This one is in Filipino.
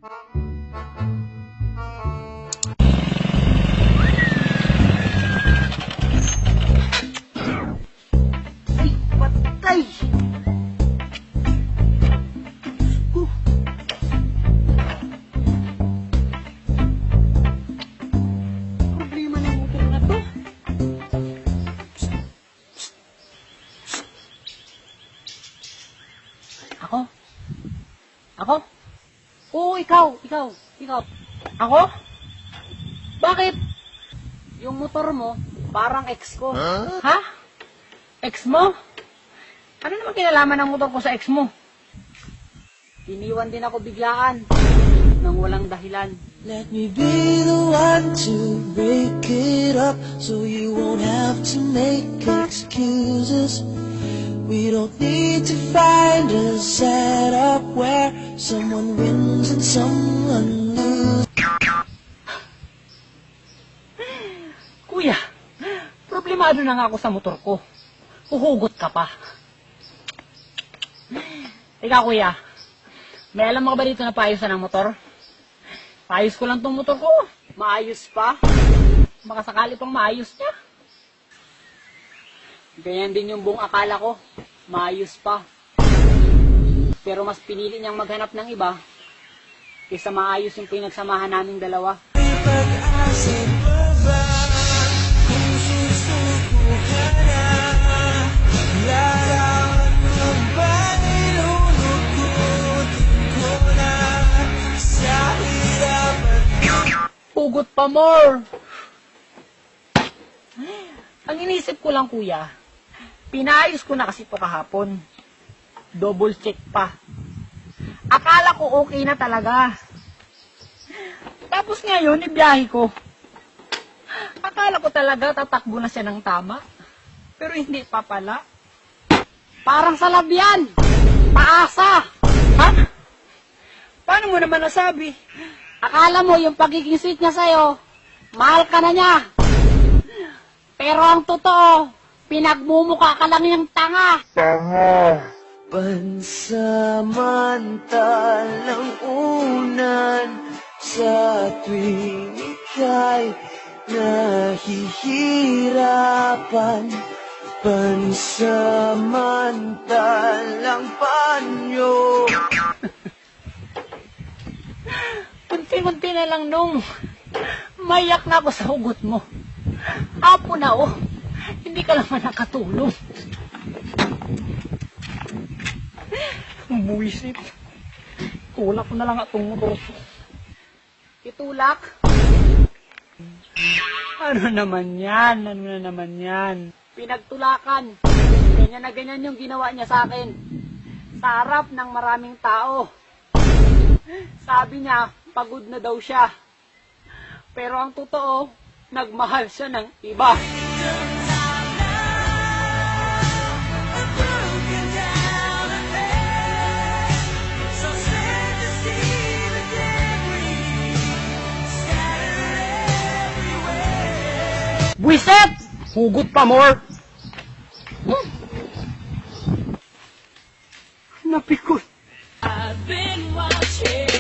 Ay, patay! Problema ng motor na to. Ako? Ako? Oo, ikaw. Ako? Bakit? Yung motor mo, parang ex ko. Ha? Ex mo? Ano naman kinalaman ng motor ko sa ex mo? Iniwan din ako biglaan nang walang dahilan. Let me be the one to break it up so you won't have to make excuses. We don't need to find a setup where someone wins and someone loses. Kuya, problemado na nga ako sa motor ko. Uhugot ka pa. Ikaw, kuya, may alam mo ba dito na paayusan ng motor? Paayos ko lang tong motor ko. Maayos pa. Baka sakali pang maayos niya. Ganyan din yung buong akala ko. Maayos pa. Pero mas pinili niyang maghanap ng iba kaysa maayos yung pinagsamahan naming dalawa. Hugot pa more! Ang inisip ko lang, kuya, pinayos ko na kasi ito kahapon. Double check pa. Akala ko okay na talaga. Tapos ngayon, ibiyahe ko. Akala ko talaga tatakbo na siya ng tama. Pero hindi pa pala. Parang sa labyan. Paasa. Ha? Paano mo naman nasabi? Akala mo yung pagiging sweet niya sa'yo, mahal ka na niya. Pero ang totoo, pinagmumukha ka lang yung tanga. Pansamantalang unan sa tuwing ika'y nahihirapan. Pansamantalang panyo. Kunti-kunti na lang nung mayak na ako sa hugot mo. Hapon na oh, hindi ka naman nakatulong. Buwisit. Tulak ko na lang atong motor. Itulak? Ano naman yan? Pinagtulakan. Ganyan na ganyan yung ginawa niya sa akin. Sa harap ng maraming tao. Sabi niya, pagod na daw siya. Pero ang totoo, nagmahal siya ng iba. Buiset! Hugot pa more! Napikot. I've been watching.